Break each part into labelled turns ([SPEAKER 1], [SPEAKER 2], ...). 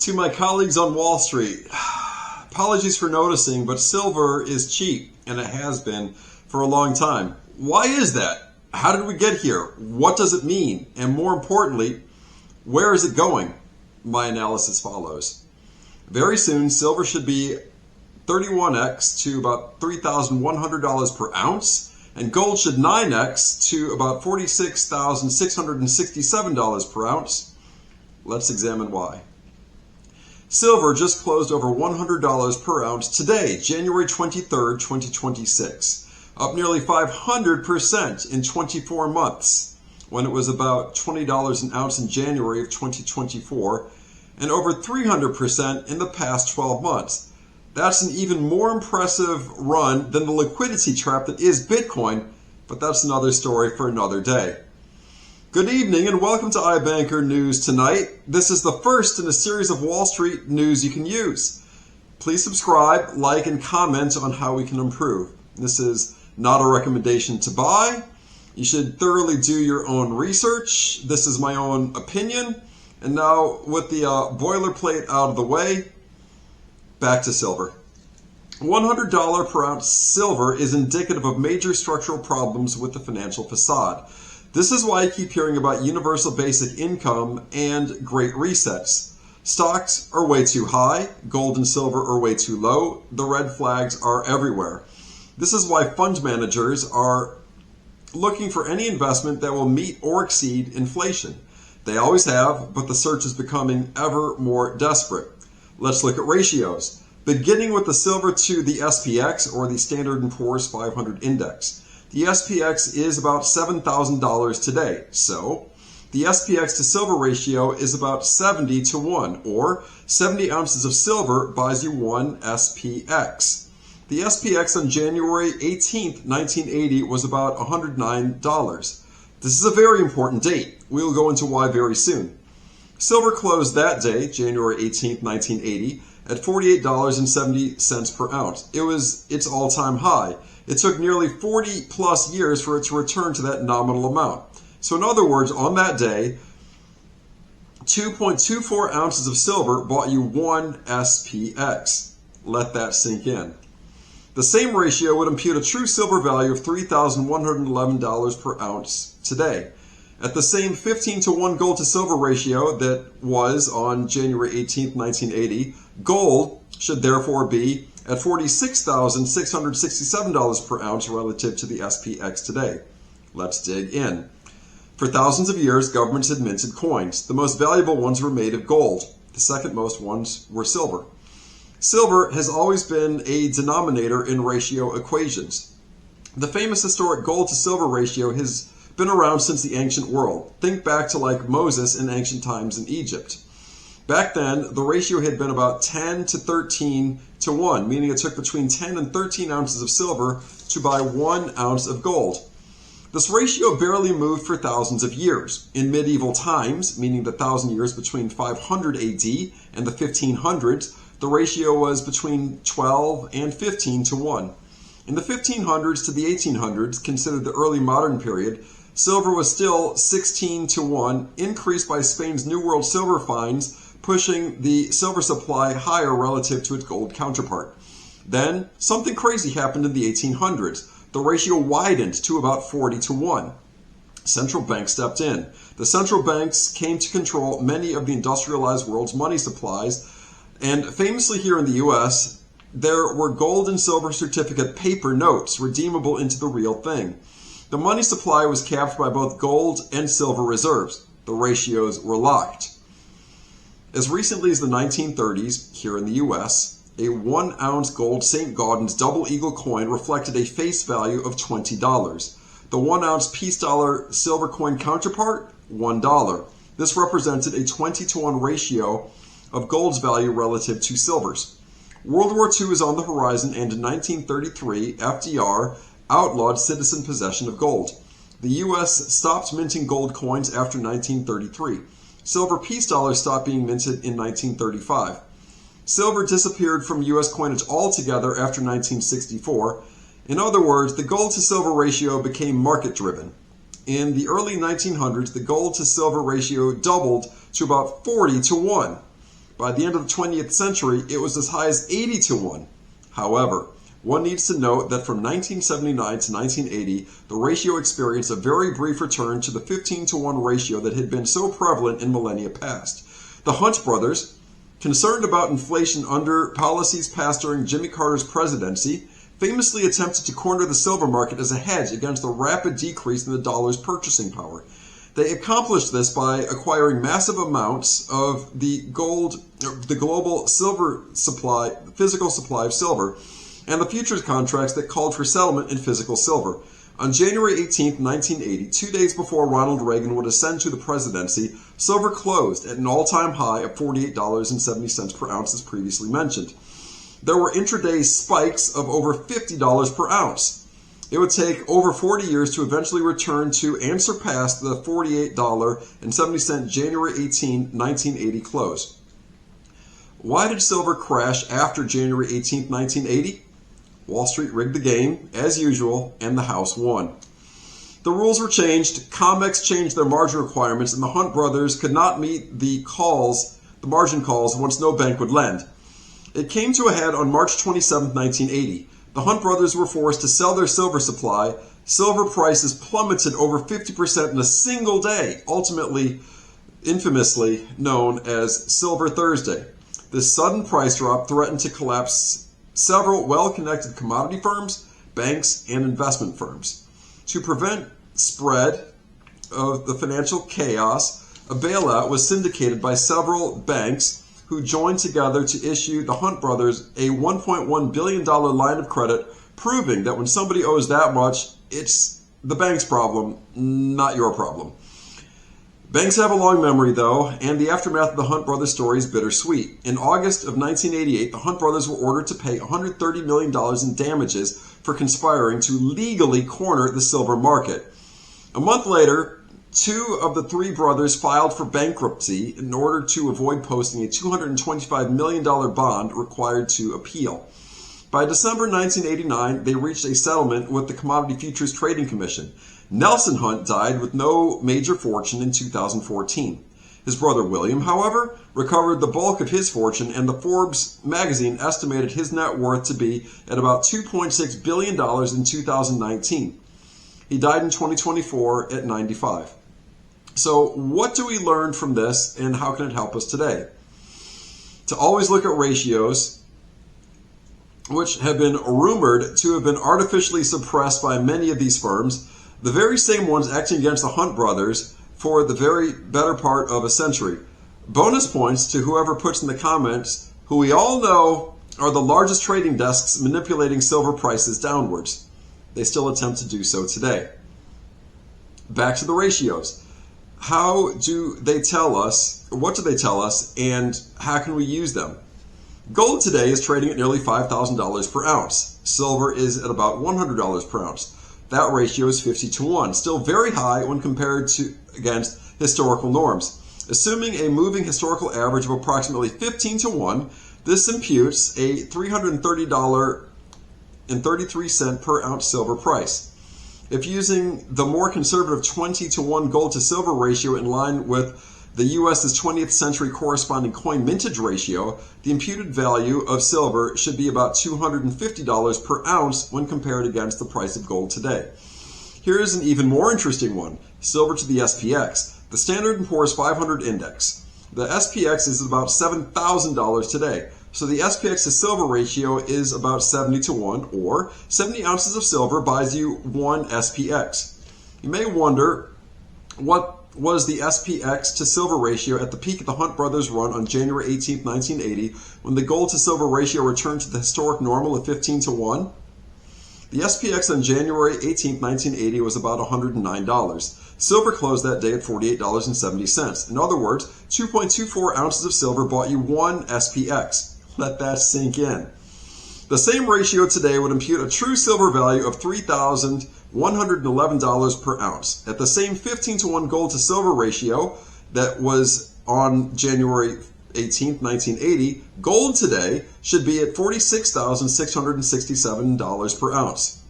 [SPEAKER 1] To my colleagues on Wall Street, apologies for noticing, but silver is cheap, and it has been for a long time. Why is that? How did we get here? What does it mean? And more importantly, where is it going? My analysis follows. Very soon, silver should be 31x to about $3,100 per ounce, and gold should 9x to about $46,667 per ounce. Let's examine why. Silver just closed over $100 per ounce today, January 23rd, 2026, up nearly 500% in 24 months, when it was about $20 an ounce in January of 2024, and over 300% in the past 12 months. That's an even more impressive run than the liquidity trap that is Bitcoin, but that's another story for another day. Good evening and welcome to iBanker News Tonight. This is the first in a series of Wall Street news you can use. Please subscribe, like, and comment on how we can improve. This is not a recommendation to buy. You should thoroughly do your own research. This is my own opinion. And now, with the boilerplate out of the way, back to silver. $100 per ounce silver is indicative of major structural problems with the financial facade. This is why I keep hearing about universal basic income and great resets. Stocks are way too high, gold and silver are way too low, the red flags are everywhere. This is why fund managers are looking for any investment that will meet or exceed inflation. They always have, but the search is becoming ever more desperate. Let's look at ratios, beginning with the silver to the SPX, or the Standard & Poor's 500 index. The SPX is about $7,000 today, so the SPX to silver ratio is about 70 to 1, or 70 ounces of silver buys you 1 SPX. The SPX on January 18th, 1980 was about $109. This is a very important date. We will go into why very soon. Silver closed that day, January 18th, 1980, at $48.70 per ounce. It was its all-time high. It took nearly 40 plus years for it to return to that nominal amount. So in other words, on that day, 2.24 ounces of silver bought you 1 SPX. Let that sink in. The same ratio would impute a true silver value of $3,111 per ounce today. At the same 15 to 1 gold to silver ratio that was on January 18th, 1980, gold should therefore be at $46,667 per ounce relative to the SPX today. Let's dig in. For thousands of years, governments had minted coins. The most valuable ones were made of gold. The second most ones were silver. Silver has always been a denominator in ratio equations. The famous historic gold to silver ratio has been around since the ancient world. Think back to like Moses in ancient times in Egypt. Back then, the ratio had been about 10 to 13 to 1, meaning it took between 10 and 13 ounces of silver to buy 1 ounce of gold. This ratio barely moved for thousands of years. In medieval times, meaning the 1,000 years between 500 AD and the 1500s, the ratio was between 12 and 15 to 1. In the 1500s to the 1800s, considered the early modern period, silver was still 16 to 1, increased by Spain's New World silver finds, pushing the silver supply higher relative to its gold counterpart. Then, something crazy happened in the 1800s. The ratio widened to about 40 to 1. Central banks stepped in. The central banks came to control many of the industrialized world's money supplies, and famously here in the US, there were gold and silver certificate paper notes redeemable into the real thing. The money supply was capped by both gold and silver reserves. The ratios were locked. As recently as the 1930s, here in the US, a 1 ounce gold St. Gaudens double eagle coin reflected a face value of $20. The 1 ounce peace dollar silver coin counterpart, $1. This represented a 20 to 1 ratio of gold's value relative to silver's. World War II is on the horizon, and in 1933, FDR outlawed citizen possession of gold. The US stopped minting gold coins after 1933. Silver peace dollars stopped being minted in 1935. Silver disappeared from US coinage altogether after 1964. In other words, the gold to silver ratio became market driven. In the early 1900s, the gold to silver ratio doubled to about 40 to 1. By the end of the 20th century, it was as high as 80 to 1. However, one needs to note that from 1979 to 1980, the ratio experienced a very brief return to the 15 to 1 ratio that had been so prevalent in millennia past. The Hunt brothers, concerned about inflation under policies passed during Jimmy Carter's presidency, famously attempted to corner the silver market as a hedge against the rapid decrease in the dollar's purchasing power. They accomplished this by acquiring massive amounts of the global silver supply, physical supply of silver, and the futures contracts that called for settlement in physical silver. On January 18, 1980, 2 days before Ronald Reagan would ascend to the presidency, silver closed at an all-time high of $48.70 per ounce, as previously mentioned. There were intraday spikes of over $50 per ounce. It would take over 40 years to eventually return to and surpass the $48.70 January 18, 1980 close. Why did silver crash after January 18, 1980? Wall Street rigged the game, as usual, and the House won. The rules were changed, COMEX changed their margin requirements, and the Hunt brothers could not meet the margin calls once no bank would lend. It came to a head on March 27, 1980. The Hunt brothers were forced to sell their silver supply. Silver prices plummeted over 50% in a single day, ultimately, infamously known as Silver Thursday. This sudden price drop threatened to collapse several well-connected commodity firms, banks, and investment firms. To prevent spread of the financial chaos, a bailout was syndicated by several banks who joined together to issue the Hunt brothers a $1.1 billion line of credit, proving that when somebody owes that much, it's the bank's problem, not your problem. Banks have a long memory, though, and the aftermath of the Hunt brothers story is bittersweet. In August of 1988, the Hunt brothers were ordered to pay $130 million in damages for conspiring to legally corner the silver market. A month later, 2 of the 3 brothers filed for bankruptcy in order to avoid posting a $225 million bond required to appeal. By December 1989, they reached a settlement with the Commodity Futures Trading Commission. Nelson Hunt died with no major fortune in 2014. His brother William, however, recovered the bulk of his fortune, and the Forbes magazine estimated his net worth to be at about $2.6 billion in 2019. He died in 2024 at 95. So what do we learn from this, and how can it help us today? To always look at ratios, which have been rumored to have been artificially suppressed by many of these firms, the very same ones acting against the Hunt brothers for the very better part of a century. Bonus points to whoever puts in the comments, who we all know are the largest trading desks manipulating silver prices downwards. They still attempt to do so today. Back to the ratios. How do they tell us, what do they tell us, and how can we use them? Gold today is trading at nearly $5,000 per ounce. Silver is at about $100 per ounce. That ratio is 50 to 1, still very high when compared to against historical norms. Assuming a moving historical average of approximately 15 to 1, this imputes a $330.33 per ounce silver price. If using the more conservative 20 to 1 gold to silver ratio in line with the U.S.'s 20th century corresponding coin mintage ratio, the imputed value of silver should be about $250 per ounce when compared against the price of gold today. Here is an even more interesting one, silver to the SPX, the Standard & Poor's 500 index. The SPX is about $7,000 today, so the SPX to silver ratio is about 70 to 1, or 70 ounces of silver buys you 1 SPX. You may wonder, what was the SPX to silver ratio at the peak of the Hunt brothers run on January 18, 1980, when the gold to silver ratio returned to the historic normal of 15 to 1? The SPX on January 18, 1980 was about $109. Silver closed that day at $48.70. In other words, 2.24 ounces of silver bought you 1 SPX. Let that sink in. The same ratio today would impute a true silver value of $3,111 per ounce. At the same 15 to 1 gold to silver ratio that was on January 18, 1980, gold today should be at $46,667 per ounce.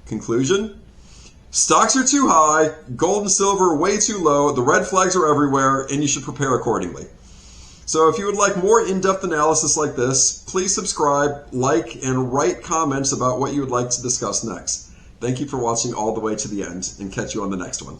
[SPEAKER 1] Conclusion? Stocks are too high, gold and silver are way too low, the red flags are everywhere, and you should prepare accordingly. So if you would like more in-depth analysis like this, please subscribe, like, and write comments about what you would like to discuss next. Thank you for watching all the way to the end, and catch you on the next one.